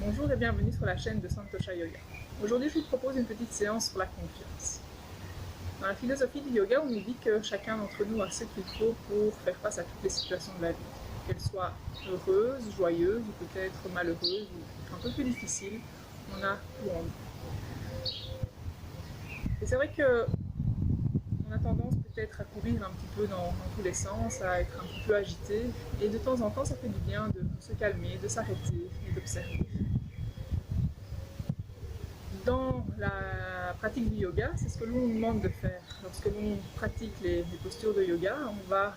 Bonjour et bienvenue sur la chaîne de Santosha Yoga. Aujourd'hui, je vous propose une petite séance sur la confiance. Dans la philosophie du yoga, on nous dit que chacun d'entre nous a ce qu'il faut pour faire face à toutes les situations de la vie. Qu'elles soient heureuses, joyeuses ou peut-être malheureuses ou un peu plus difficiles, on a tout en nous. Et c'est vrai que on a tendance peut-être à courir un petit peu dans tous les sens, à être un petit peu agité, et de temps en temps, ça fait du bien de se calmer, de s'arrêter et d'observer. Dans la pratique du yoga, c'est ce que l'on nous demande de faire. Lorsque l'on pratique les postures de yoga, on va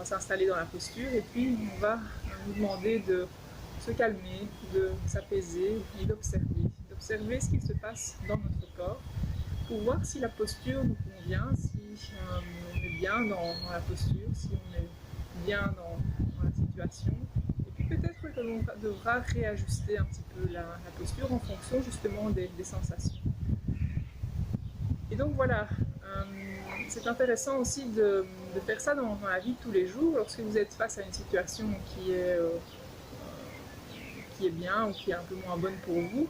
s'installer dans la posture et puis on va nous demander de se calmer, de s'apaiser et d'observer ce qu'il se passe dans notre corps pour voir si la posture nous convient, si on est bien dans la posture, si on est bien dans la situation. Et puis peut-être que l'on devra réajuster un petit peu la posture en fonction justement des sensations. Et donc voilà, c'est intéressant aussi de faire ça dans la vie de tous les jours, lorsque vous êtes face à une situation qui est bien ou qui est un peu moins bonne pour vous,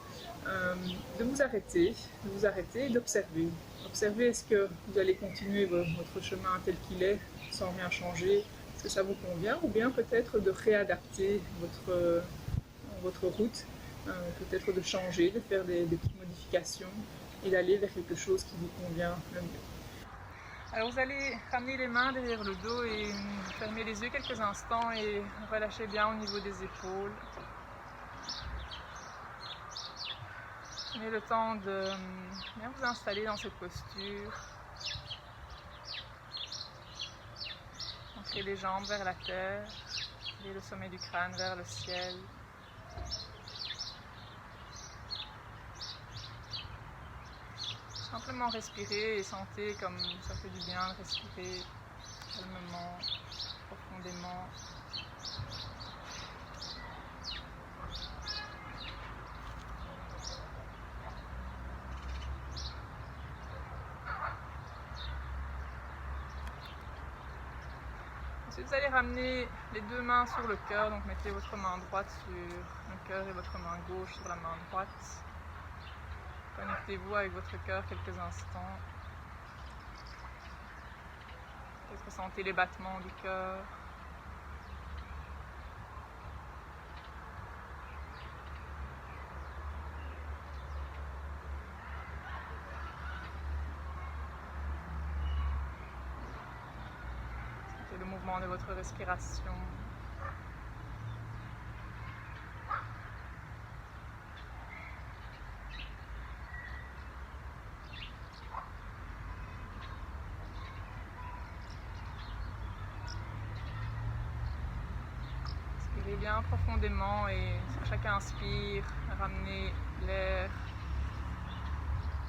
de vous arrêter et d'observer. Observez, est-ce que vous allez continuer votre chemin tel qu'il est sans rien changer, est-ce que ça vous convient, ou bien peut-être de réadapter votre route, peut-être de changer, de faire des petites modifications et d'aller vers quelque chose qui vous convient le mieux. Alors vous allez ramener les mains derrière le dos et fermer les yeux quelques instants et relâcher bien au niveau des épaules. Prenez le temps de bien vous installer dans cette posture. Ancrez les jambes vers la terre et le sommet du crâne vers le ciel. Simplement respirer et sentez comme ça fait du bien de respirer calmement, profondément. Ensuite, vous allez ramener les deux mains sur le cœur, donc mettez votre main droite sur le cœur et votre main gauche sur la main droite. Connectez-vous avec votre cœur quelques instants. Peut-être sentez les battements du cœur. Sentez le mouvement de votre respiration. Inspirez bien profondément et sur chaque inspire, ramenez l'air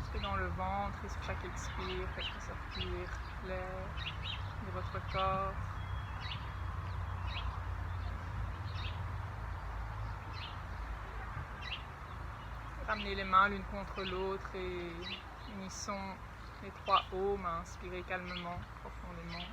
jusque dans le ventre et sur chaque expire, faites ressortir l'air de votre corps. Ramenez les mains l'une contre l'autre et unissons les trois aumes. Inspirez calmement, profondément.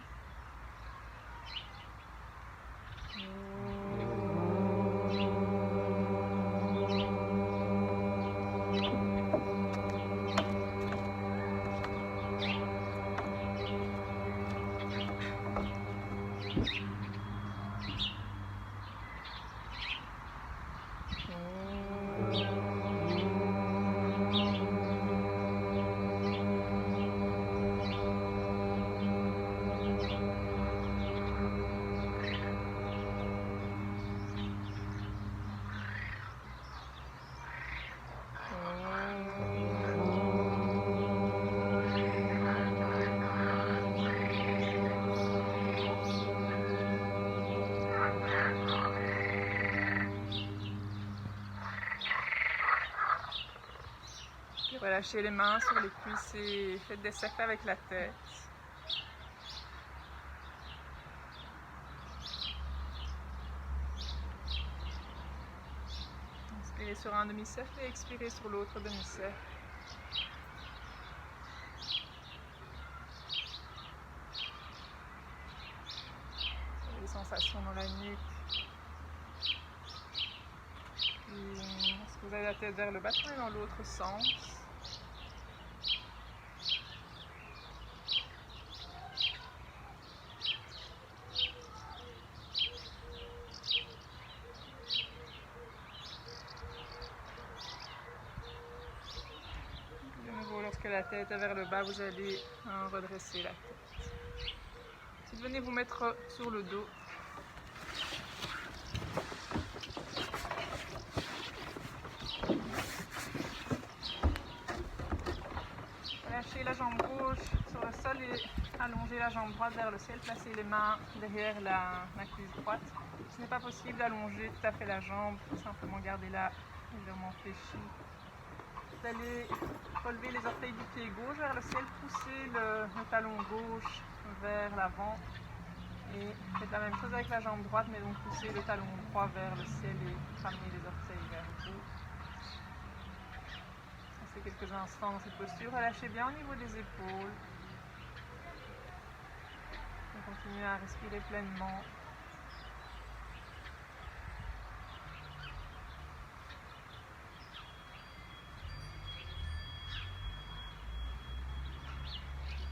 Puis relâchez les mains sur les cuisses et faites des cercles avec la tête. Inspirez sur un demi-cercle et expirez sur l'autre demi-cercle. Les sensations dans la nuque. Puis avez la tête vers le bas, tournez dans l'autre sens. De nouveau, lorsque la tête est vers le bas, vous allez redresser la tête. Ensuite, venez vous mettre sur le dos. Lâchez la jambe gauche sur le sol et allongez la jambe droite vers le ciel. Placez les mains derrière la cuisse droite. Ce n'est pas possible d'allonger tout à fait la jambe, simplement gardez-la légèrement fléchie. Vous allez relever les orteils du pied gauche vers le ciel, pousser le talon gauche vers l'avant. Et faites la même chose avec la jambe droite, mais donc poussez le talon droit vers le ciel et ramenez les orteils vers le haut. Restez quelques instants dans cette posture. Relâchez bien au niveau des épaules. Et continuez à respirer pleinement.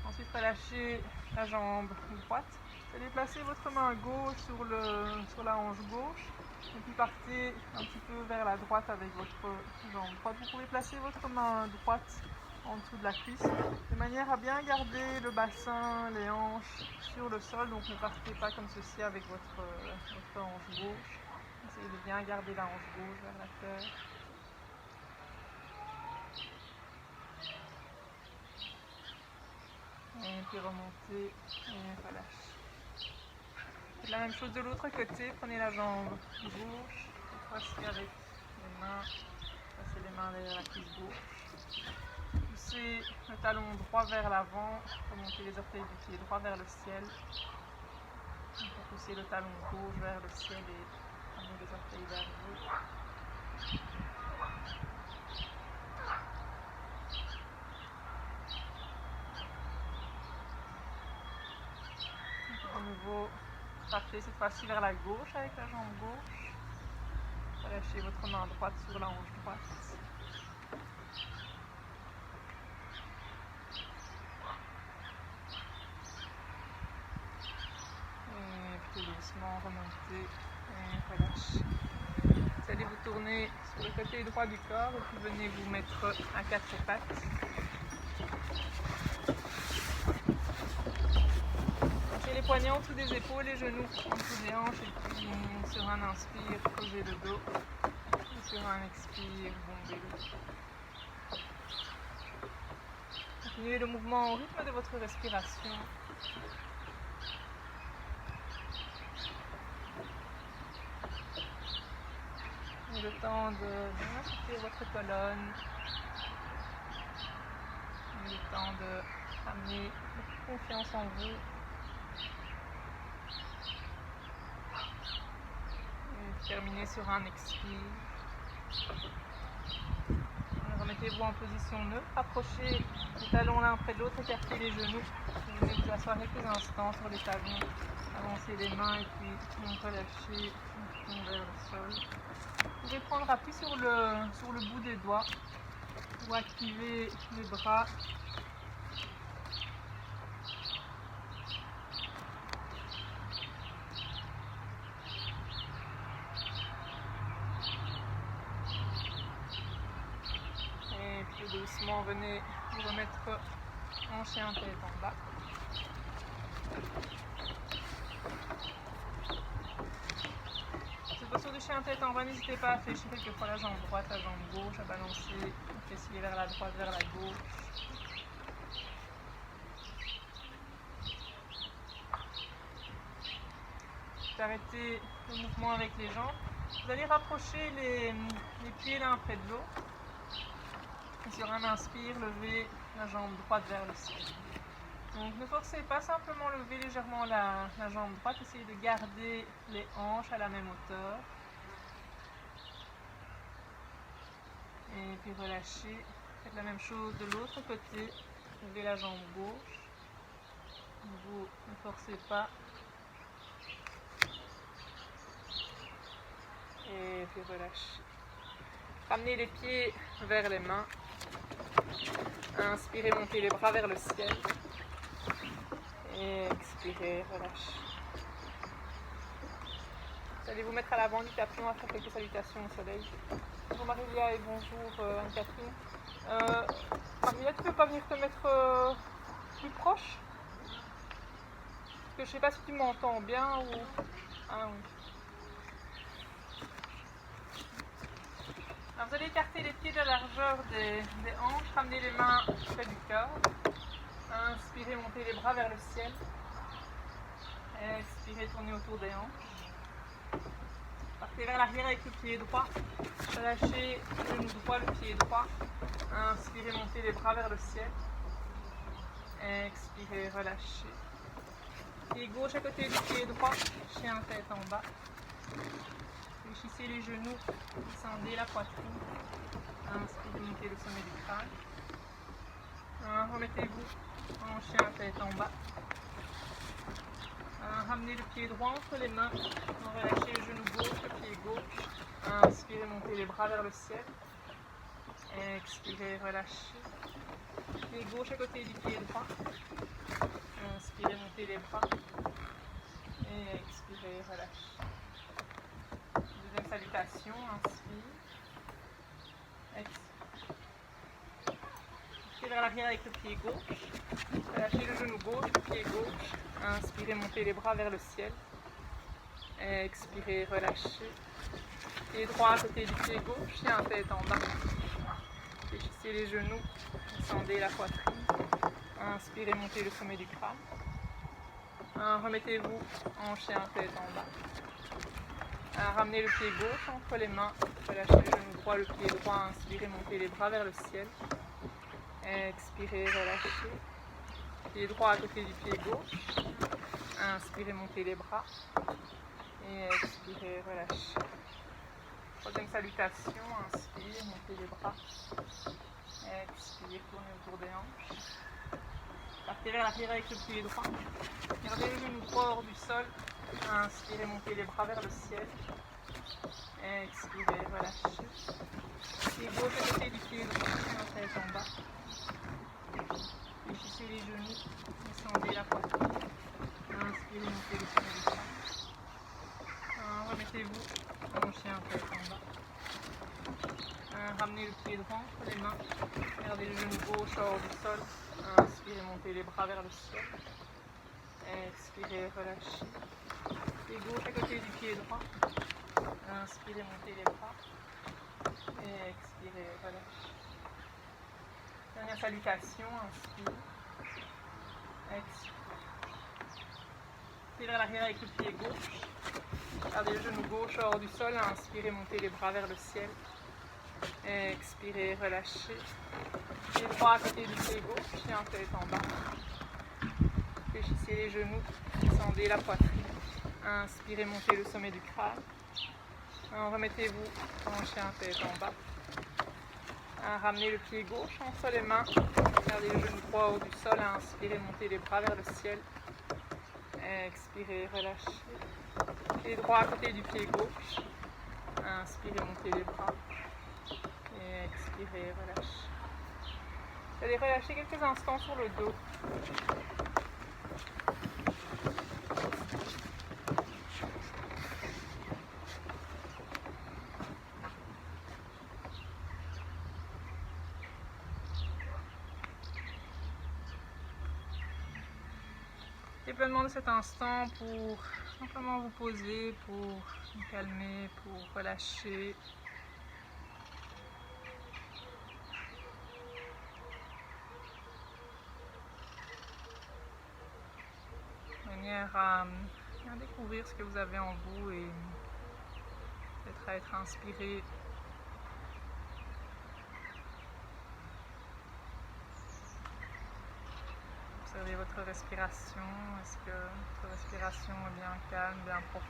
Ensuite, relâchez la jambe droite. Vous allez placer votre main gauche sur la hanche gauche. Et puis partez un petit peu vers la droite avec votre jambe droite. Vous pouvez placer votre main droite en dessous de la cuisse, de manière à bien garder le bassin, les hanches sur le sol. Donc ne partez pas comme ceci avec votre hanche gauche. Essayez de bien garder la hanche gauche vers la terre. Et puis remontez et relâchez. Faites la même chose de l'autre côté, prenez la jambe gauche, cette fois-ci avec les mains, passez les mains derrière la cuisse gauche. Poussez le talon droit vers l'avant, remontez les orteils du pied droit vers le ciel. Poussez le talon gauche vers le ciel et ramenez les orteils vers vous. De nouveau, partez cette fois-ci vers la gauche avec la jambe gauche. Relâchez votre main droite sur la hanche droite. Et puis doucement remontez et relâchez. Vous allez vous tourner sur le côté droit du corps et puis venez vous mettre à quatre pattes. Les poignets en dessous des épaules, les genoux en dessous des hanches, et puis sur un inspire, posez le dos, et sur un expire, bombez le dos. Continuez le mouvement au rythme de votre respiration. Et le temps de bien souffler votre colonne, et le temps de ramener votre confiance en vous. Terminez sur un expire. Remettez-vous en position neutre. Approchez les talons l'un près de l'autre, écartez les genoux. Vous venez vous asseoir quelques instants sur les talons. Avancez les mains et puis relâchez vers le sol. Vous pouvez prendre appui sur le bout des doigts pour activer les bras. Doucement, venez vous remettre en chien tête en bas. Cette posture de chien tête en bas, n'hésitez pas à fléchir quelquefois la jambe droite, la jambe gauche, à balancer le fessier vers la droite, vers la gauche. Arrêtez le mouvement avec les jambes. Vous allez rapprocher les pieds l'un près de l'autre. Et sur un inspire, levez la jambe droite vers le ciel. Donc ne forcez pas, simplement levez légèrement la jambe droite. Essayez de garder les hanches à la même hauteur. Et puis relâchez. Faites la même chose de l'autre côté. Levez la jambe gauche. Vous ne forcez pas. Et puis relâchez. Ramenez les pieds vers les mains. Inspirez, montez les bras vers le ciel. Et expirez, relâchez. Vous allez vous mettre à l'avant du tapis, on va faire quelques salutations au soleil. Bonjour Marilia et bonjour Anne-Catherine. Marilia, tu peux pas venir te mettre plus proche? Parce que je sais pas si tu m'entends bien ou... Ah oui. Alors vous allez écarter les pieds de la largeur des hanches, ramener les mains près du cœur. Inspirez, montez les bras vers le ciel. Expirez, tournez autour des hanches. Partez vers l'arrière avec le pied droit. Relâchez le genou droit, le pied droit. Inspirez, montez les bras vers le ciel. Expirez, relâchez. Pied gauche à côté du pied droit. Chien tête en bas. Fléchissez les genoux. Descendez la poitrine. Inspirez, montez le sommet du crâne. Remettez-vous en chien tête en bas. Ramenez le pied droit entre les mains. Relâchez le genou gauche, le pied gauche. Inspirez, montez les bras vers le ciel. Expirez, relâchez. Pied gauche à côté du pied droit. Inspirez, montez les bras. Et expirez, relâchez. Deuxième salutation, inspire. Expire. Vers l'arrière avec le pied gauche. Relâchez le genou gauche, le pied gauche. Inspirez, montez les bras vers le ciel. Expirez, relâchez. Pied droit à côté du pied gauche, chien tête en bas. Fléchissez les genoux, descendez la poitrine. Inspirez, montez le sommet du crâne. Remettez-vous en chien tête en bas. Ramenez le pied gauche entre les mains. Relâchez le genou droit, le pied droit. Inspirez, montez les bras vers le ciel. Expirez, relâchez. Pied droit à côté du pied gauche. Inspirez, montez les bras. Et expirez, relâchez. Troisième salutation, inspire, montez les bras. Expire, tournez autour des hanches. Partez vers l'arrière avec le pied droit. Gardez le genou droit hors du sol. Inspirez, montez les bras vers le ciel. Expirez, relâchez. Pied gauche à côté du pied droit, tête en bas. Fléchissez les genoux, descendez la poitrine. Inspirez, montez le sommet du crâne. Remettez-vous en chien tête en bas. Ramenez le pied droit entre les mains. Gardez le genou gauche hors du sol. Inspirez, montez les bras vers le ciel. Expirez, relâchez. Pied gauche à côté du pied droit. Inspirez, montez les bras. Et expirez, relâchez. Dernière salutation, inspire. Expire. Pied vers l'arrière avec le pied gauche. Gardez le genou gauche hors du sol. Inspirez, montez les bras vers le ciel. Expirez, relâchez. Pied droit à côté du pied gauche, chien tête en bas. Fléchissez les genoux, descendez la poitrine. Inspirez, montez le sommet du crâne. Remettez-vous en chien tête en bas. Ramenez le pied gauche entre les mains. Gardez le genou droit au haut du sol. Inspirez, montez les bras vers le ciel. Expirez, relâchez. Pied droit à côté du pied gauche. Inspirez, montez les bras. Et expirez, relâchez. Vous allez relâcher quelques instants sur le dos. Et pleinement de cet instant pour simplement vous poser, pour vous calmer, pour relâcher. De manière à découvrir ce que vous avez en vous et peut-être à être inspiré. Observez votre respiration. Est-ce que votre respiration est bien calme, bien profonde?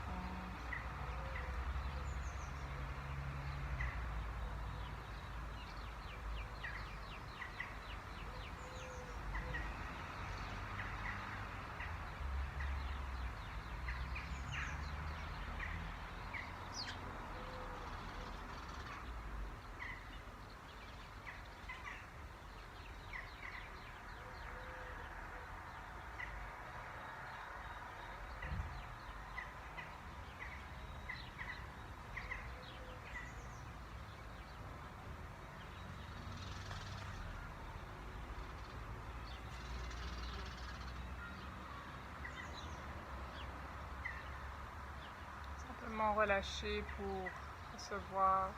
doucement relâcher pour recevoir.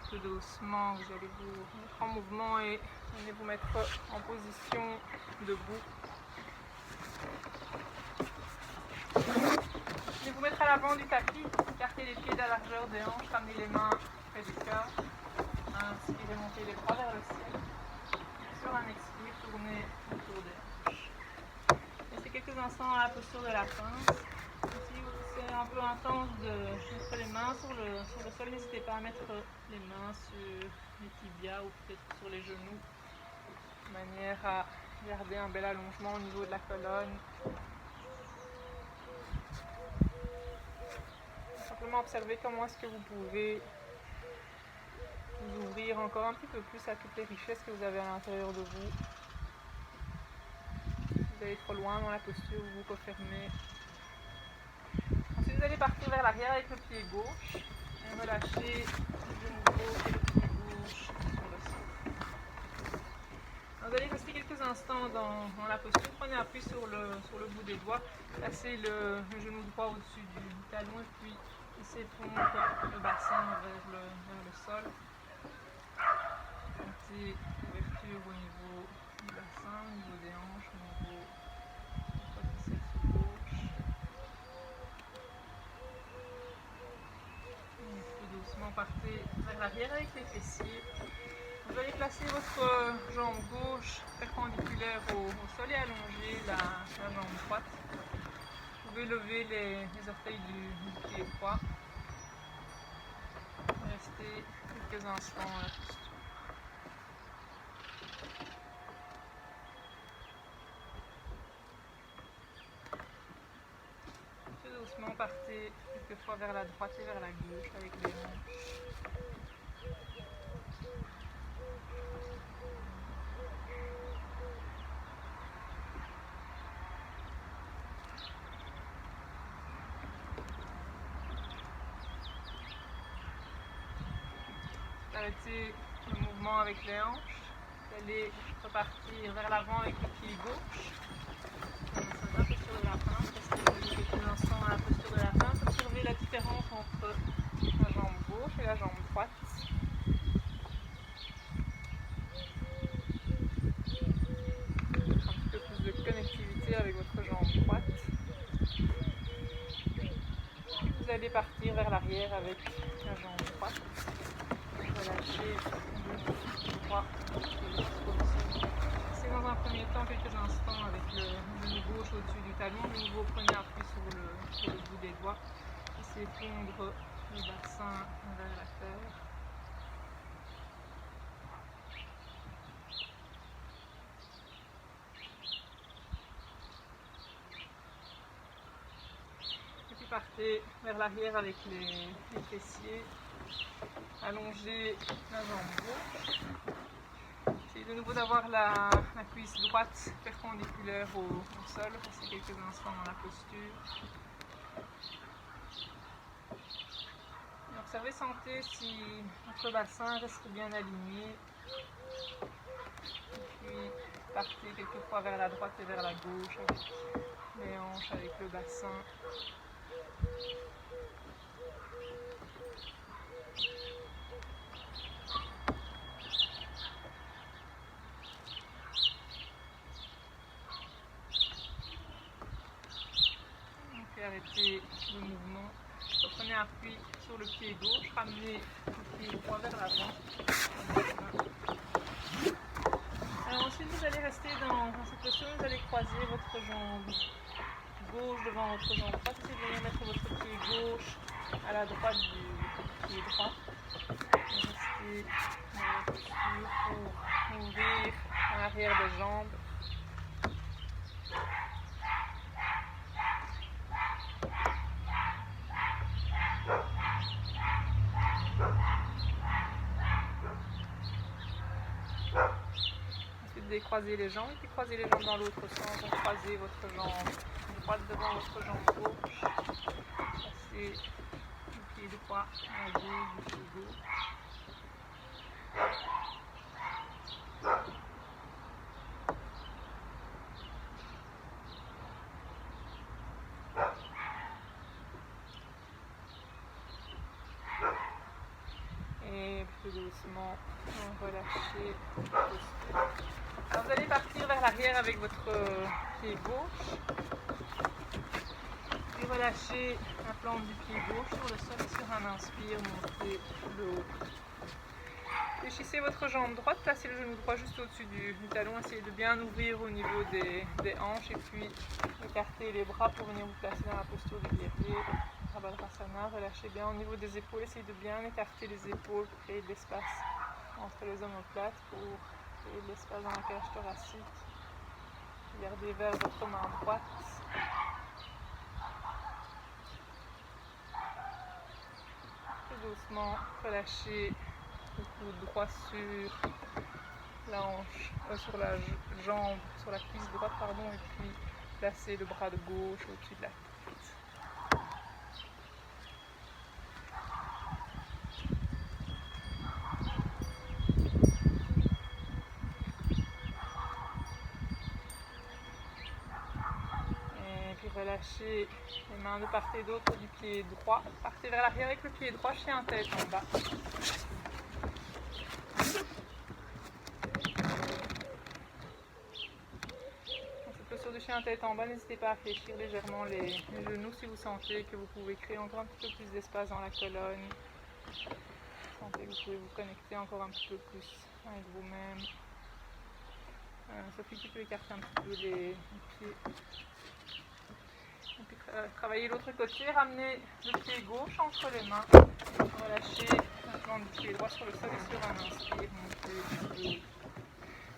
Tout doucement, vous allez vous mettre en mouvement et allez vous mettre en position debout. Allez vous mettre à l'avant du tapis, écartez les pieds de la largeur des hanches, ramenez les mains près du cœur. Inspirez, montez les bras vers le ciel. Sur un expire, tournez autour des hanches. Restez quelques instants à la posture de la pince. Si c'est un peu intense de mettre les mains sur le sol, n'hésitez pas à mettre les mains sur les tibias ou peut-être sur les genoux, de manière à garder un bel allongement au niveau de la colonne. Simplement observer comment est-ce que vous pouvez vous ouvrir encore un petit peu plus à toutes les richesses que vous avez à l'intérieur de vous. Si vous allez trop loin dans la posture, vous vous refermez. Ensuite, vous allez partir vers l'arrière avec le pied gauche et relâcher le genou gauche et le pied gauche sur le sol. Vous allez rester quelques instants dans la posture. Prenez appui sur le bout des doigts. Placez le genou droit au-dessus du talon et puis laissez fondre le bassin vers le sol. Sentez l'ouverture au niveau du bassin, au niveau des hanches, au niveau du quadriceps gauche. Tout doucement, partez vers l'arrière avec les fessiers. Vous allez placer votre jambe gauche perpendiculaire au sol et allonger la jambe droite. Vous pouvez lever les orteils du pied droit. Restez quelques instants à la posture. Tout doucement, partez quelquefois vers la droite et vers la gauche avec les hanches. Arrêtez le mouvement avec les hanches. Vous allez repartir vers l'avant avec le pied gauche. Dans la posture de la pince. Restez quelques instants à la posture de la pince. Observez la différence entre la jambe gauche et la jambe droite. Un petit peu plus de connectivité avec votre jambe droite. Vous allez partir vers l'arrière avec la jambe droite. Relâchez le genou droit jusqu'au sol. Restez dans un premier temps quelques instants avec le genou gauche au-dessus du talon. De nouveau, prenez appui sur le bout des doigts. Laissez fondre le bassin vers la terre. Et puis partez vers l'arrière avec les fessiers. Allongez la jambe gauche. Essayez de nouveau d'avoir la cuisse droite perpendiculaire au sol. Restez quelques instants dans la posture. Et observez, sentez si votre bassin reste bien aligné. Et puis partez quelquefois vers la droite et vers la gauche avec les hanches, avec le bassin. Arrêtez le mouvement. Reprenez appui sur le pied gauche, ramenez le pied droit vers l'avant. Alors ensuite, vous allez rester dans cette posture, vous allez croiser votre jambe gauche devant votre jambe droite. Essayez de venir mettre votre pied gauche à la droite du pied droit. Restez dans la posture pour ouvrir l'arrière des jambes. Décroisez les jambes, puis croisez les jambes dans l'autre sens. Donc croisez votre jambe droite devant votre jambe gauche. Passez le pied droit à gauche du pied gauche. Et plus doucement, relâchez le posture. Alors vous allez partir vers l'arrière avec votre pied gauche. Et relâchez la plante du pied gauche sur le sol et sur un inspire, montez le haut. Fléchissez votre jambe droite, placez le genou droit juste au-dessus du talon, essayez de bien ouvrir au niveau des hanches et puis écartez les bras pour venir vous placer dans la posture du guerrier. Rabhadrasana, relâchez bien au niveau des épaules, essayez de bien écarter les épaules pour créer de l'espace entre les omoplates, pour créer de l'espace dans la cage thoracique. Gardez vers votre main droite. Tout doucement, relâchez le coude droit sur la hanche, sur la jambe, sur la cuisse droite, pardon, et puis placez le bras de gauche au-dessus de la tête. Et puis relâchez les mains de part et d'autre du pied droit. Partez vers l'arrière avec le pied droit, chien tête en bas. Sur du chien tête en bas, n'hésitez pas à fléchir légèrement les genoux si vous sentez que vous pouvez créer encore un petit peu plus d'espace dans la colonne. Sentez que vous pouvez vous connecter encore un petit peu plus avec vous-même. Sophie, tu peux écarter un petit peu les pieds. Et puis travaillez l'autre côté, ramenez le pied gauche entre les mains. Relâchez la plante du pied droit sur le sol et sur un inspire, montez le haut.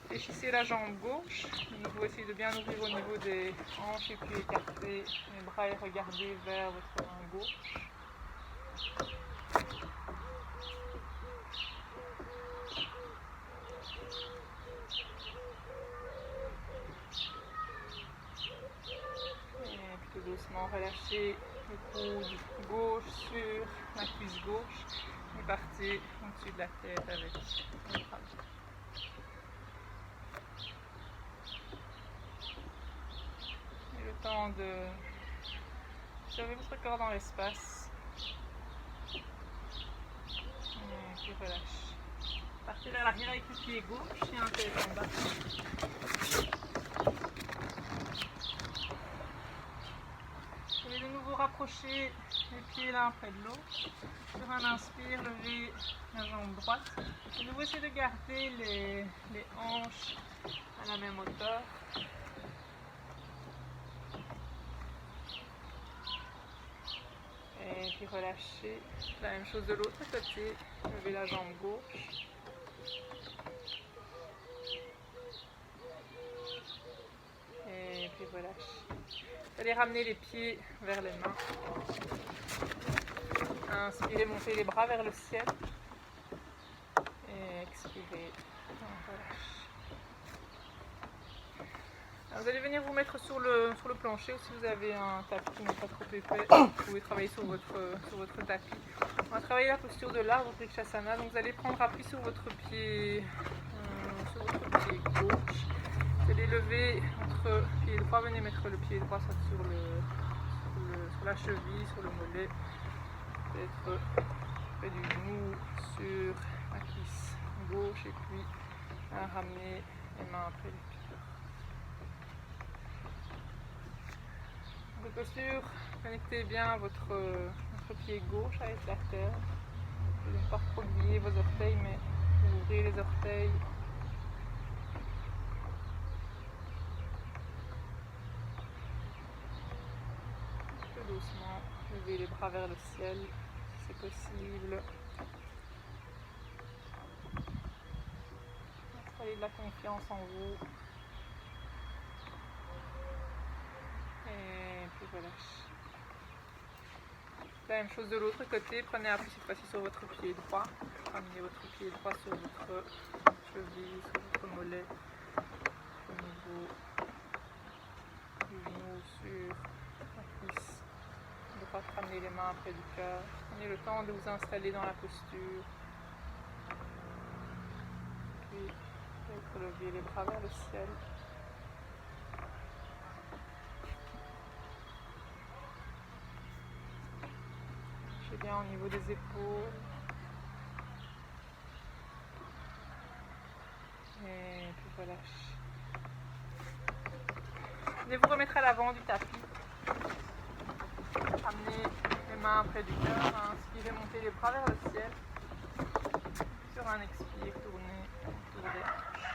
Fléchissez la jambe gauche, vous essayez de bien ouvrir au niveau des hanches et puis écarter les bras et regardez vers votre main gauche. Et puis tout doucement, relâchez le coude gauche sur la cuisse gauche et partez au-dessus de la tête avec le bras. Temps de observer votre corps dans l'espace et puis relâche. Partez vers l'arrière avec le pied gauche et un tête en bas. Vous allez de nouveau rapprocher les pieds l'un près de l'autre. Sur un inspire, levez la jambe droite. De nouveau essayez de garder les hanches à la même hauteur. Et puis relâchez. La même chose de l'autre côté. Levez la jambe gauche. Et puis relâchez. Vous allez ramener les pieds vers les mains. Inspirez, montez les bras vers le ciel. Et expirez. On relâche. Alors vous allez venir vous mettre sur le plancher ou si vous avez un tapis qui n'est pas trop épais, vous pouvez travailler sur votre tapis. On va travailler la posture de l'arbre, Vrikshasana. Donc vous allez prendre appui sur votre pied gauche. Vous allez lever votre pied droit, venez mettre le pied droit soit sur la cheville, sur le mollet, peut-être près du genou, sur la cuisse gauche et puis ramener les mains après les pieds. Votre posture, connectez bien votre pied gauche avec la terre. Vous ne pas trop plier vos orteils, mais vous ouvrez les orteils. Tout doucement, levez les bras vers le ciel, si c'est possible. Installez de la confiance en vous. Et puis relâche. La même chose de l'autre côté, prenez appui cette fois-ci sur votre pied droit. Ramenez votre pied droit sur votre cheville, sur votre mollet, au niveau du genou, sur la cuisse droite, ramenez les mains près du cœur. Prenez le temps de vous installer dans la posture. Puis, relevez les bras vers le ciel. Lâchez bien au niveau des épaules. Et puis relâchez. Venez vous remettre à l'avant du tapis. Amenez les mains près du cœur. Inspirez, montez les bras vers le ciel. Sur un expire, tournez autour des hanches.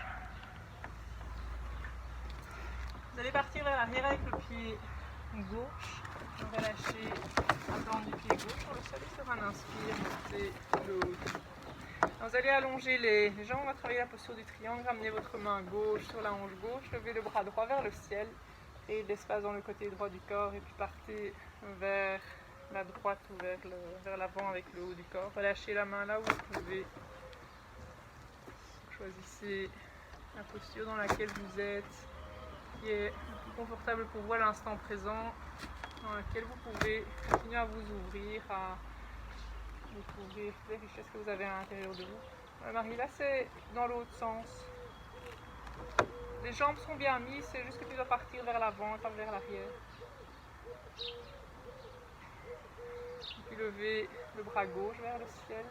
Vous allez partir vers l'arrière avec le pied gauche. Relâchez la plante du pied gauche sur le sol et sur un inspire, montez le haut. Vous allez allonger les jambes, on va travailler la posture du triangle. Ramenez votre main gauche sur la hanche gauche, levez le bras droit vers le ciel. Et l'espace dans le côté droit du corps et puis partez vers la droite ou vers l'avant avec le haut du corps. Relâchez la main là où vous pouvez. Choisissez la posture dans laquelle vous êtes, qui est le plus confortable pour vous à l'instant présent, dans laquelle vous pouvez continuer à vous ouvrir, à découvrir les richesses que vous avez à l'intérieur de vous. Marie, là c'est dans l'autre sens. Les jambes sont bien mises, c'est juste que tu dois partir vers l'avant et pas vers l'arrière. Et puis lever le bras gauche vers le ciel.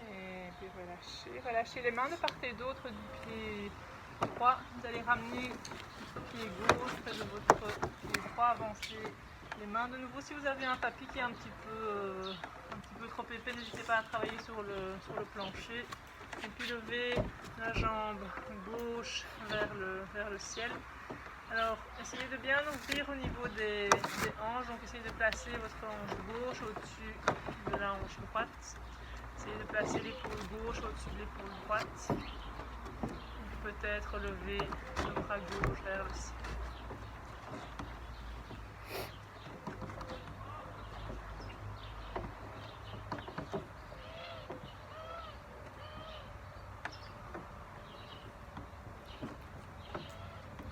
Et puis relâchez. Relâchez les mains de part et d'autre du pied droit. Vous allez ramener le pied gauche près de votre pied droit, avancer les mains de nouveau. Si vous avez un tapis qui est un petit peu trop épais, n'hésitez pas à travailler sur le plancher. Et puis levez la jambe gauche vers le ciel. Alors essayez de bien ouvrir au niveau des hanches. Donc essayez de placer votre hanche gauche au-dessus de la hanche droite. Essayez de placer l'épaule gauche au-dessus de l'épaule droite. Peut-être lever le bras gauche vers le ciel.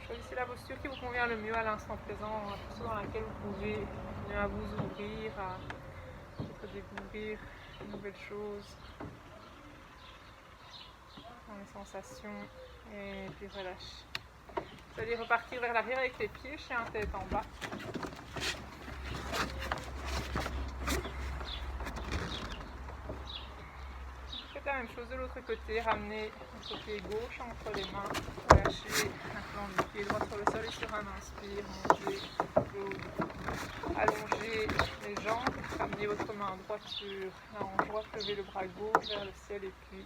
Choisissez la posture qui vous convient le mieux à l'instant présent, la posture dans laquelle vous pouvez continuer à vous ouvrir, à peut-être découvrir de nouvelles choses, dans les sensations, et puis relâchez. Vous allez repartir vers l'arrière avec les pieds, chien tête en bas. Faites la même chose de l'autre côté, ramenez votre pied gauche entre les mains, relâchez la plante du pied droit sur le sol et sur un inspire, montez le haut. Allongez les jambes, ramenez votre main droite sur la hanche droite, levez le bras gauche vers le ciel et puis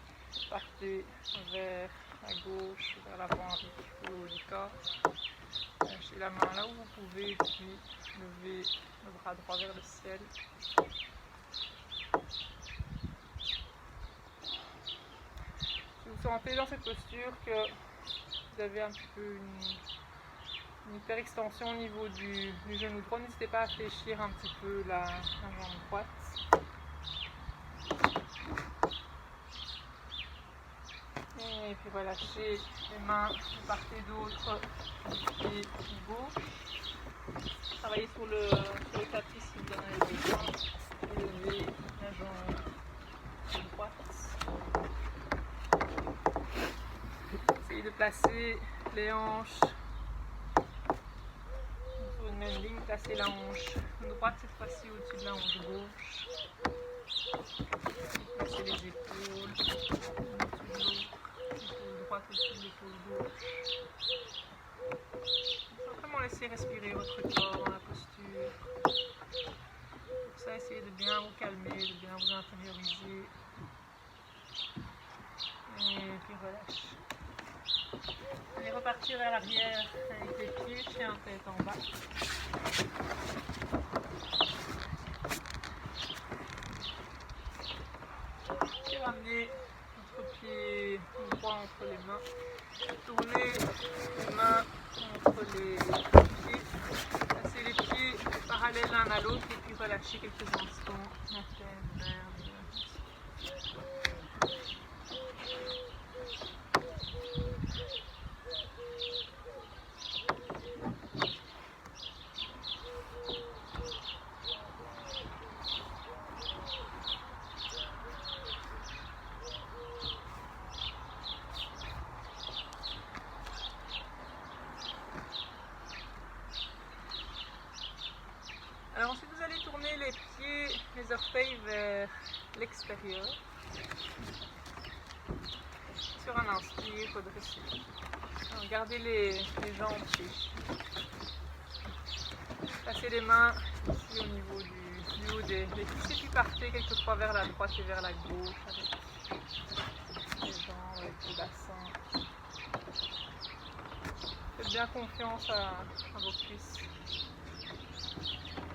partez vers la gauche, vers l'avant avec le haut du corps. Lâchez la main là où vous pouvez, puis levez le bras droit vers le ciel. Si vous sentez dans cette posture que vous avez un petit peu une hyperextension au niveau du genou droit, n'hésitez pas à fléchir un petit peu la jambe droite. Et puis relâchez les mains de part et d'autre du pied gauche. Travaillez sur le tapis si vous en avez besoin. Levez la jambe droite. Essayez de placer les hanches sur une même ligne. Placez la hanche droite cette fois-ci au-dessus de la hanche gauche. Placez les épaules droite au-dessus de l'épaule gauche. Simplement laissez respirer votre corps dans la posture. Pour ça, essayez de bien vous calmer, de bien vous intérioriser. Et puis relâchez. Allez repartir vers l'arrière avec les pieds, chien tête en bas. Et ramenez votre pied droit entre les mains. Tournez les mains entre les pieds. Placez les pieds parallèles l'un à l'autre et puis relâchez quelques instants la tête vers le les orteils vers l'extérieur. Sur un inspire, redressez. Alors, gardez les jambes fléchies. Passez les mains ici au niveau du haut des cuisses et puis partez quelquefois vers la droite et vers la gauche avec les jambes, avec le bassin. Faites bien confiance à vos cuisses.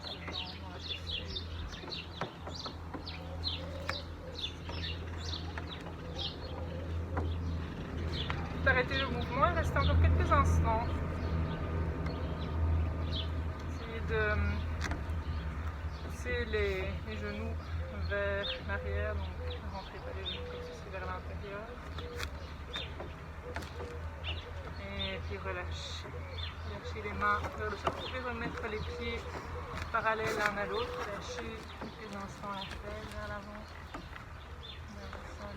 Les jambes dans la posture. Arrêtez le mouvement et restez encore quelques instants. Essayez de pousser les genoux vers l'arrière, donc ne rentrez pas les genoux comme ceci vers l'intérieur. Et puis relâchez. Lâchez les mains vers le sol. Vous pouvez remettre les pieds parallèles l'un à l'autre. Lâchez quelques instants la tête vers l'avant, vers le sol.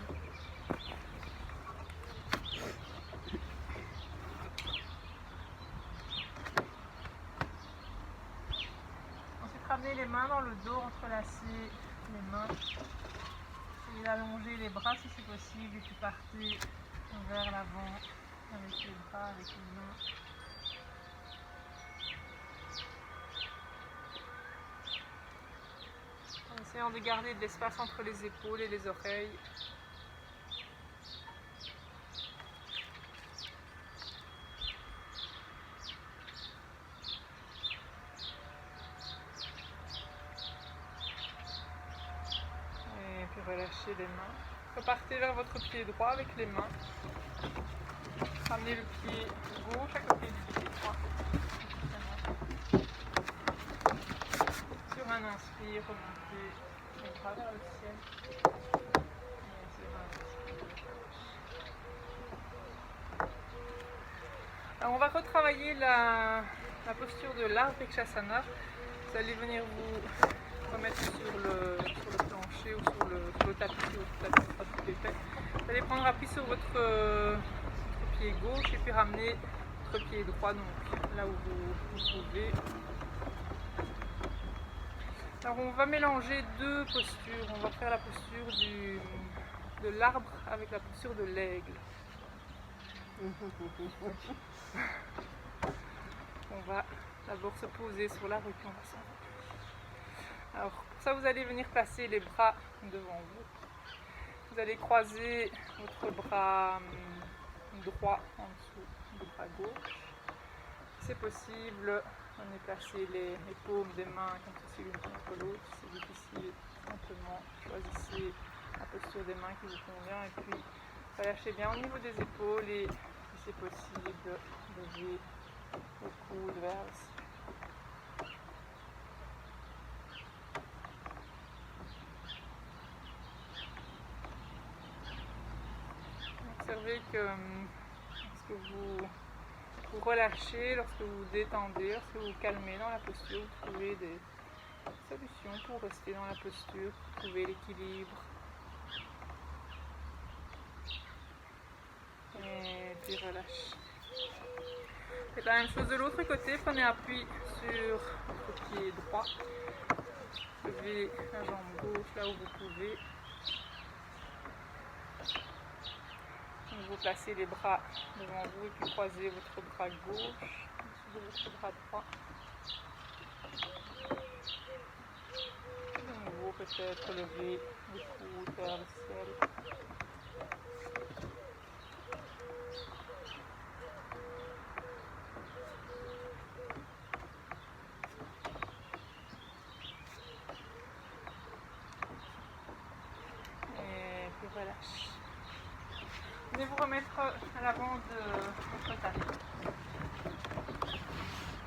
Ramenez les mains dans le dos, entrelacez les mains. Essayez d'allonger les bras si c'est possible et puis partez vers l'avant avec les bras, avec les mains. En essayant de garder de l'espace entre les épaules et les oreilles. Relâchez les mains. Repartez vers votre pied droit avec les mains. Ramenez le pied gauche à côté du pied droit. Sur un inspire, remontez les bras vers le ciel. Et sur un expire. Alors on va retravailler la posture de l'arbre Vrikshasana. Vous allez venir vous remettre sur le plancher ou sur le tapis, vous allez prendre appui sur votre pied gauche et puis ramener votre pied droit donc là où vous pouvez. Alors on va mélanger deux postures, on va faire la posture de l'arbre avec la posture de l'aigle. On va d'abord se poser sur l'arbre et puis on va s'en. Alors pour ça vous allez venir placer les bras devant vous. Vous allez croiser votre bras droit en dessous du bras gauche. Si c'est possible, venez placer les paumes des mains comme ceci l'une contre l'autre. Si c'est difficile, simplement choisissez la posture des mains qui vous convient et puis relâchez bien au niveau des épaules et si c'est possible, levez le coude vers le ciel. Observez que lorsque vous relâchez, lorsque vous détendez, lorsque vous vous calmez dans la posture, vous trouvez des solutions pour rester dans la posture, pour trouver l'équilibre. Et puis relâchez. Faites la même chose de l'autre côté, prenez appui sur votre pied droit. Levez la jambe gauche là où vous pouvez. Vous placez les bras devant vous et puis croisez votre bras gauche au-dessus de votre bras droit. De nouveau, peut-être lever le coude vers le ciel. Et puis relâchez. Venez vous remettre à l'avant de votre tapis.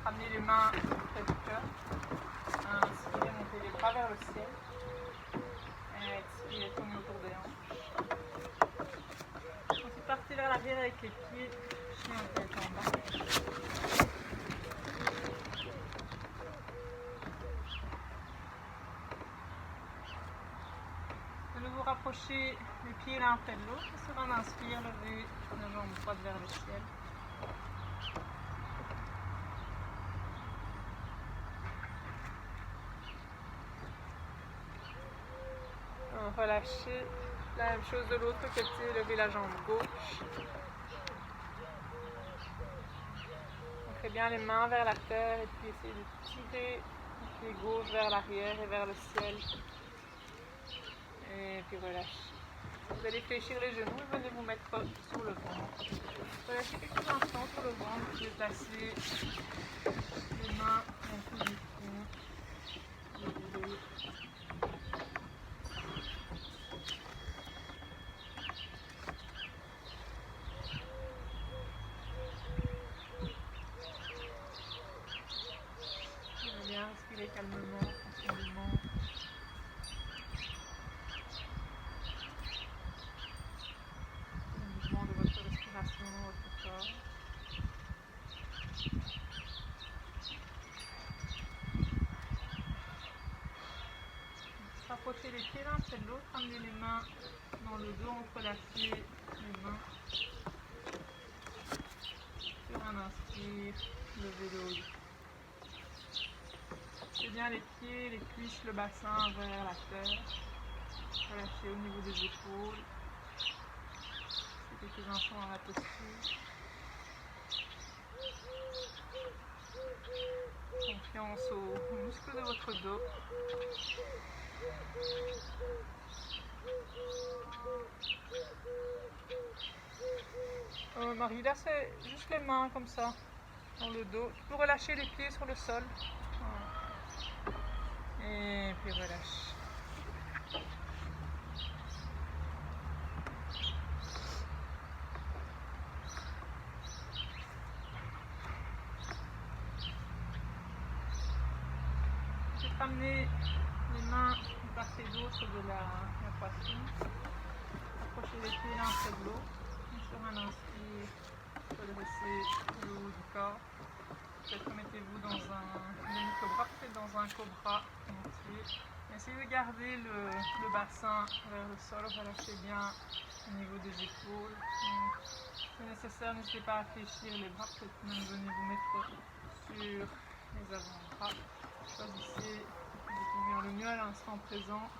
Ramenez les mains près du cœur. Inspirez, montez les bras vers le ciel. Et expirez, tournez autour des hanches. Ensuite, partez vers l'arrière avec les pieds, chien en tête en bas. De nouveau rapprocher les pieds l'un près de l'autre. Sur un inspire, levez la jambe droite vers le ciel. relâchez. La même chose de l'autre côté, levez la jambe gauche. Entrez bien les mains vers la terre et puis essayez de tirer le pied gauche vers l'arrière et vers le ciel. Et puis relâchez. Vous allez fléchir les genoux et venez vous mettre sur le ventre. Relâchez quelques instants sur le ventre, vous pouvez placer les mains en dessous du front. Levez. Bien respirer calmement, tranquillement. Le mouvement de votre respiration dans votre corps. Rapprochez les pieds l'un près de l'autre, amenez les mains dans le dos, entrelacez les mains. Sur un inspire, levez le haut. Relâchez bien les pieds, les cuisses, le bassin vers la terre. Relâchez au niveau des épaules. Restez quelques instants dans la posture. Confiance aux muscles de votre dos. Marie, là c'est juste les mains comme ça, dans le dos. Tu peux relâcher les pieds sur le sol. Voilà. Et puis relâche. Je vais te ramener les mains de part et d'autre de la poitrine. Approchez les pieds l'un près de l'autre. Sur un inspire, redressez le haut du corps. Peut-être remettez-vous dans un demi-cobra, peut-être dans un cobra entier. Essayez de garder le bassin vers le sol, relâchez bien au niveau des épaules. Si c'est nécessaire, n'hésitez pas à fléchir les bras, peut-être même venez vous mettre sur les avant-bras. Choisissez de convenir le mieux à l'instant présent.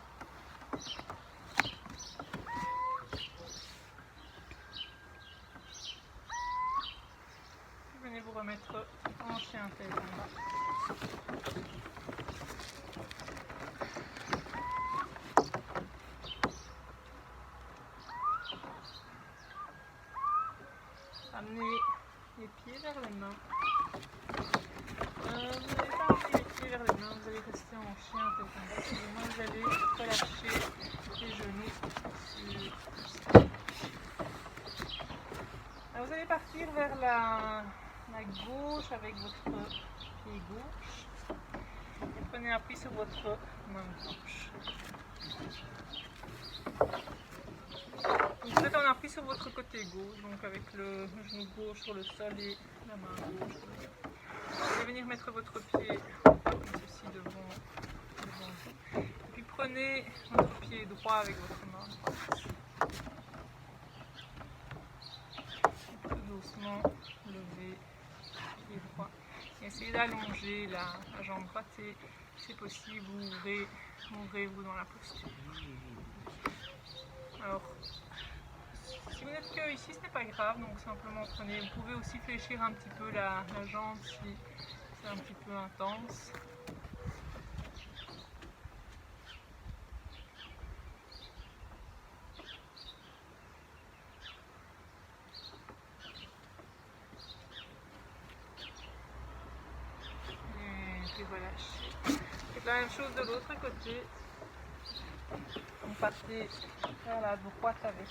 Venez vous remettre en chien tête en bas. Amenez les pieds vers les mains. Vous n'allez pas amener les pieds vers les mains, vous allez rester en chien tête en bas. Excusez-moi, vous allez relâcher les genoux sur. Alors vous allez partir vers la gauche avec votre pied gauche et prenez appui sur votre main gauche. Vous êtes en appui sur votre côté gauche, donc avec le genou gauche sur le sol et la main gauche. Vous allez venir mettre votre pied comme ceci devant vous. Et puis prenez votre pied droit avec votre main droite. Doucement lever pied droit et essayez d'allonger la jambe droite et si c'est possible ouvrez-vous dans la posture. Alors si vous n'êtes que ici ce n'est pas grave, donc simplement prenez, vous pouvez aussi fléchir un petit peu la jambe si c'est un petit peu intense. Relâchez. Faites la même chose de l'autre côté. On partez vers la droite avec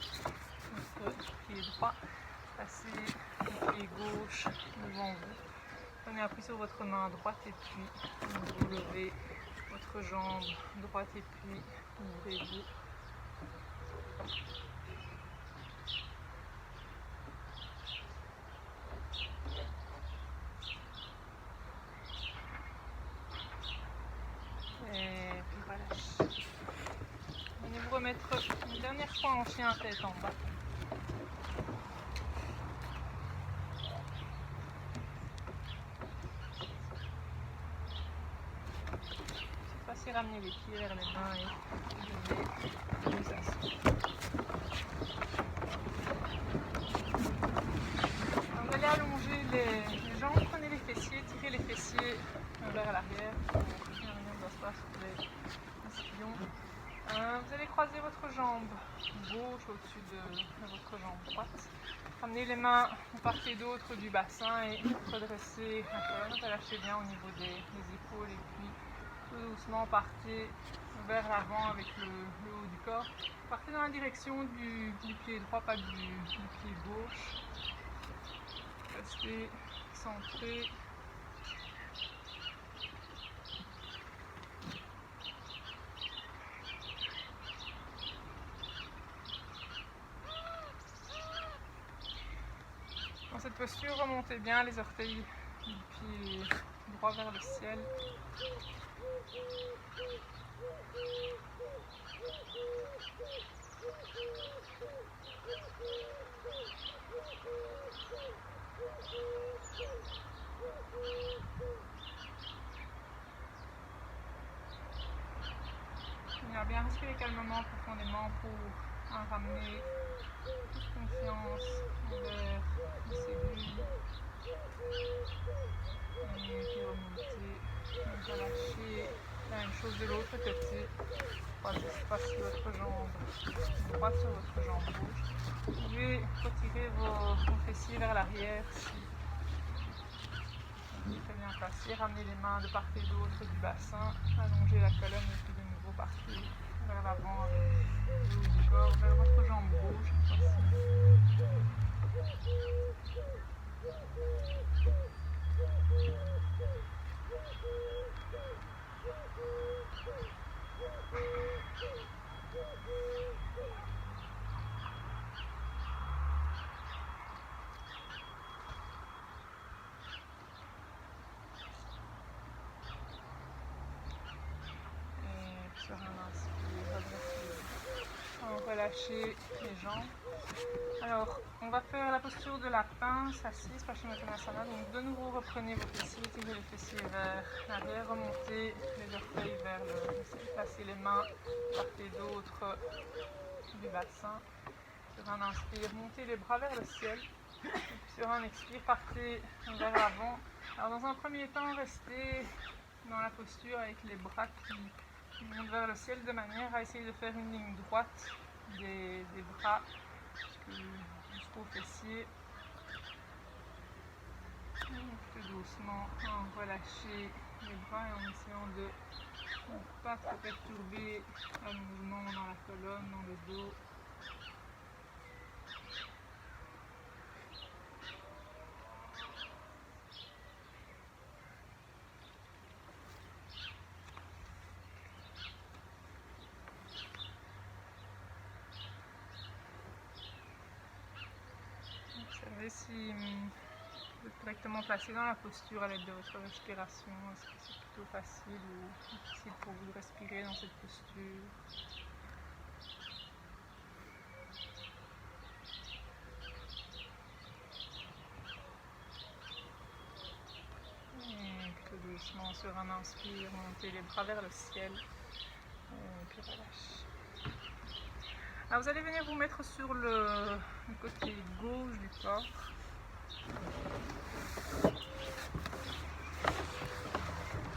votre pied droit. Passez le pied gauche devant vous. Prenez appui sur votre main droite et puis vous levez votre jambe droite et puis ouvrez-vous. Et puis relâchez. Venez vous remettre une dernière fois en chien tête en bas. aussi ramener les pieds vers les mains et donner les assis. Vous allez allonger les jambes, prenez les fessiers, tirez les fessiers vers l'arrière pour bien venir s'asseoir sur les ischions. Vous allez croiser votre jambe gauche au-dessus de votre jambe droite. Ramenez les mains de part et d'autre du bassin et redressez la colonne, relâchez bien au niveau des épaules et puis tout doucement partez vers l'avant avec le haut du corps. Partez dans la direction du pied droit, pas du pied gauche. Restez centré. Dans cette posture, remontez bien les orteils du pied droit vers le ciel. Venir bien respirer calmement, profondément pour ramener toute confiance envers les cellules et puis remonter, relâcher. La même chose de l'autre côté. Croisez sur votre jambe droite, sur votre jambe gauche. Vous pouvez retirer vos fessiers vers l'arrière si vous êtes très bien placé. Ramenez les mains de part et d'autre du bassin, allongez la colonne et puis de nouveau partez vers l'avant avec le haut du corps, vers votre jambe gauche. Sur un inspire, relâchez les jambes. Alors, on va faire la posture de la pince assise, Paschimottanasana. Donc, de nouveau, reprenez vos fessiers, tirez les fessiers vers l'arrière, remontez les orteils vers le ciel, placez les mains par et d'autre du bassin. Sur un inspire, montez les bras vers le ciel. Et puis sur un expire, partez vers l'avant. Alors, dans un premier temps, restez dans la posture avec les bras qui montent vers le ciel de manière à essayer de faire une ligne droite des bras jusqu'au fessier. Tout doucement, relâchez les bras et en essayant de ne pas trop perturber le mouvement dans la colonne, dans le dos. Observez si vous êtes correctement placé dans la posture à l'aide de votre respiration. Est-ce que c'est plutôt facile ou difficile pour vous de respirer dans cette posture? Et tout doucement, sur un inspire, montez les bras vers le ciel. Et puis relâchez. Alors vous allez venir vous mettre sur le côté gauche du corps.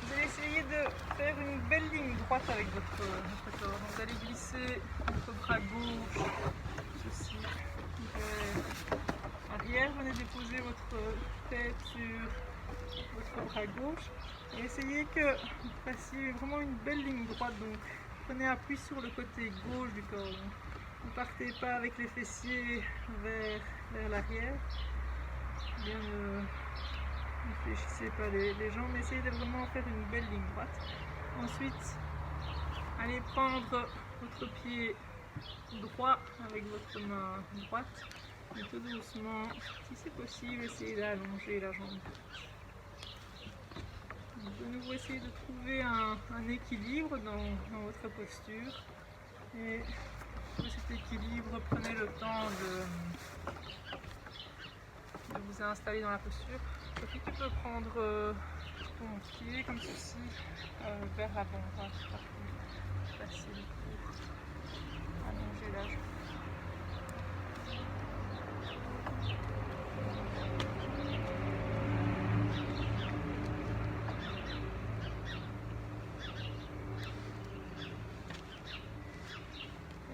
Vous allez essayer de faire une belle ligne droite avec votre corps. Donc vous allez glisser votre bras gauche, ceci, vers l'arrière. Venez déposer votre tête sur votre bras gauche et essayez que vous fassiez vraiment une belle ligne droite. Donc prenez appui sur le côté gauche du corps. Donc, ne partez pas avec les fessiers vers l'arrière. Bien, ne fléchissez pas les jambes, mais essayez de vraiment faire une belle ligne droite. Ensuite, allez prendre votre pied droit avec votre main droite. Et tout doucement, si c'est possible, essayez d'allonger la jambe. Donc, de nouveau, essayez de trouver un équilibre dans votre posture. Et pour cet équilibre, prenez le temps de vous installer dans la posture. Sophie, tu peux prendre ton pied comme ceci vers l'avant. Voilà, c'est pas plus facile pour allonger la jambe.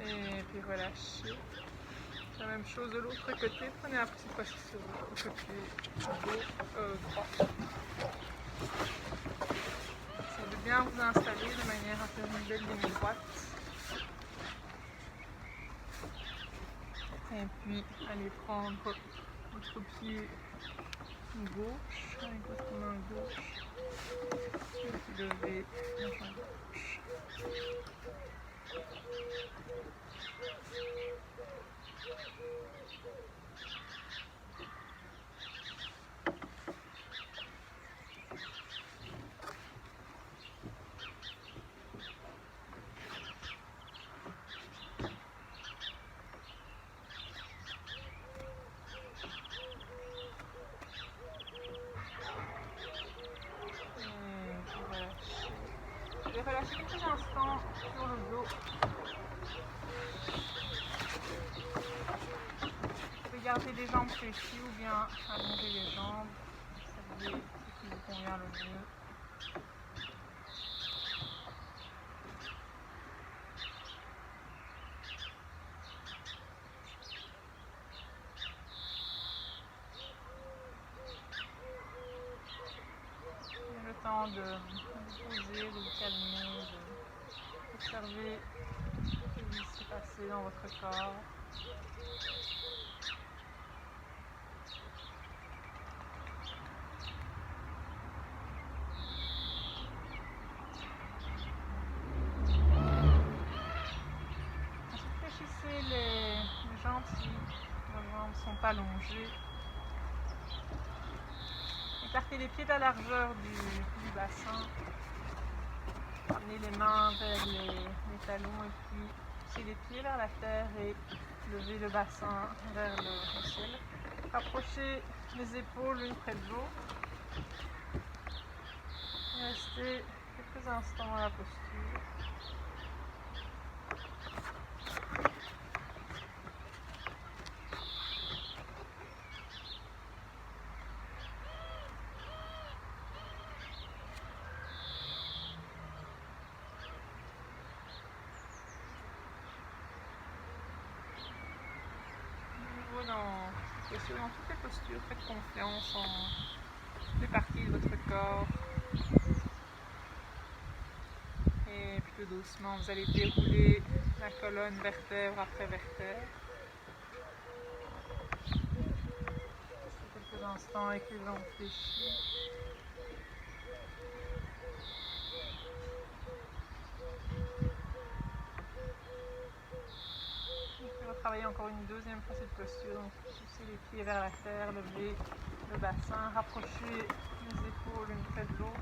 Et puis relâchez. La même chose de l'autre côté. Prenez un petit fois sur le côté droit. Essayez de bien vous installer de manière à faire une belle ligne droite. Et puis allez prendre votre pied gauche avec votre main gauche. Et puis lever la main gauche. Je vais relâcher quelques instants sur le dos. Vous pouvez garder les jambes fléchies ou bien allonger les jambes. Vous savez ce qui vous convient le mieux. Le temps de vous poser, de vous calmer, d'observer ce qui s'est passé dans votre corps. Ensuite, fléchissez les jambes si vos jambes ne sont pas allongées. Écartez les pieds de la largeur du bassin. Amenez les mains vers les talons et puis poussez les pieds vers la terre et levez le bassin vers le ciel. Rapprochez les épaules l'une près de l'autre. Restez quelques instants dans la posture. Dans toutes les postures, faites confiance en toutes les parties de votre corps. Et plus doucement, vous allez dérouler la colonne vertèbre après vertèbre. Quelques instants avec les jambes fléchies. Travailler encore une deuxième fois cette posture, donc poussez les pieds vers la terre, levez le bassin, rapprochez les épaules l'une près de l'autre.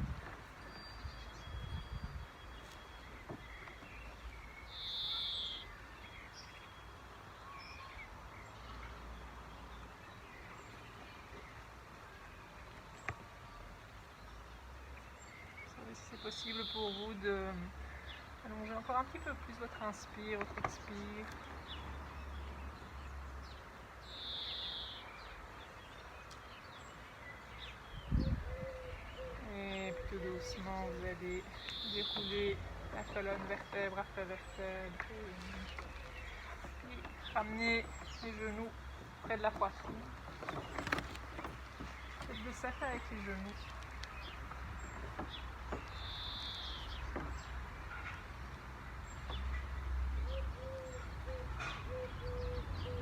Vous savez si c'est possible pour vous de allonger encore un petit peu plus votre inspire, votre expire. Tout doucement, vous allez dérouler la colonne vertèbre après vertèbre. Puis ramener les genoux près de la poitrine. Faites de ça avec les genoux.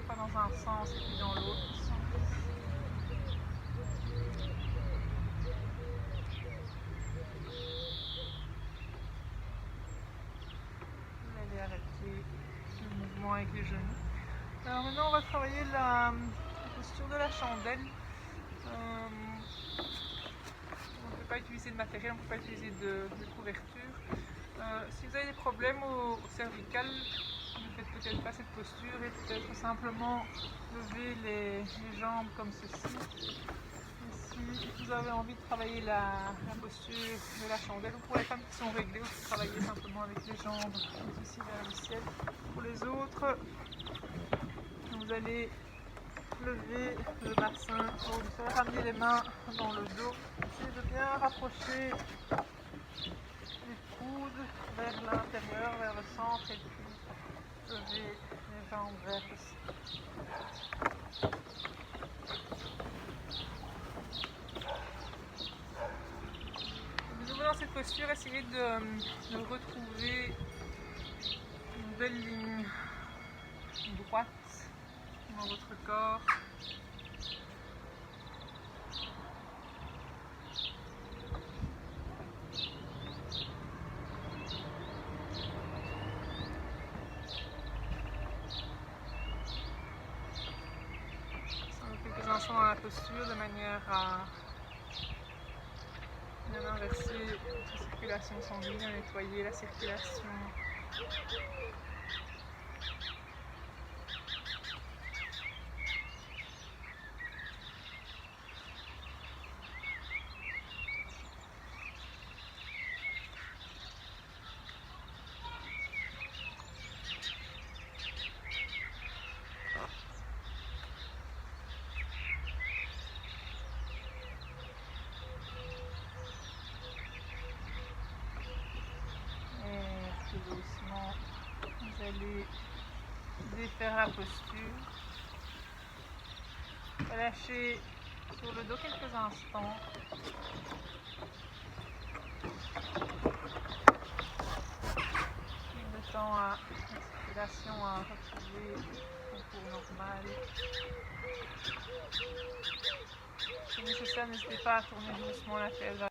Pas dans un sens et puis dans l'autre sens. Avec les genoux. Alors maintenant on va travailler la posture de la chandelle. On ne peut pas utiliser de matériel, on ne peut pas utiliser de couverture. Si vous avez des problèmes au cervical, ne faites peut-être pas cette posture et peut-être simplement lever les jambes comme ceci. Si vous avez envie de travailler la posture de la chandelle, ou pour les femmes qui sont réglées, vous travaillez simplement avec les jambes ici vers le ciel. Pour les autres, vous allez lever le bassin pour du sol, ramener les mains dans le dos, essayez de bien rapprocher les coudes vers l'intérieur, vers le centre, et puis lever les jambes vers le ciel. Dans cette posture, essayez de retrouver une belle ligne droite dans votre corps. Quelques instants dans la posture de manière à bien inverser la circulation sanguine, à nettoyer la circulation. Doucement, vous allez défaire la posture, relâcher sur le dos quelques instants. Le temps à la circulation à retrouver son cours normal. Si nécessaire, n'hésitez pas à tourner doucement la tête.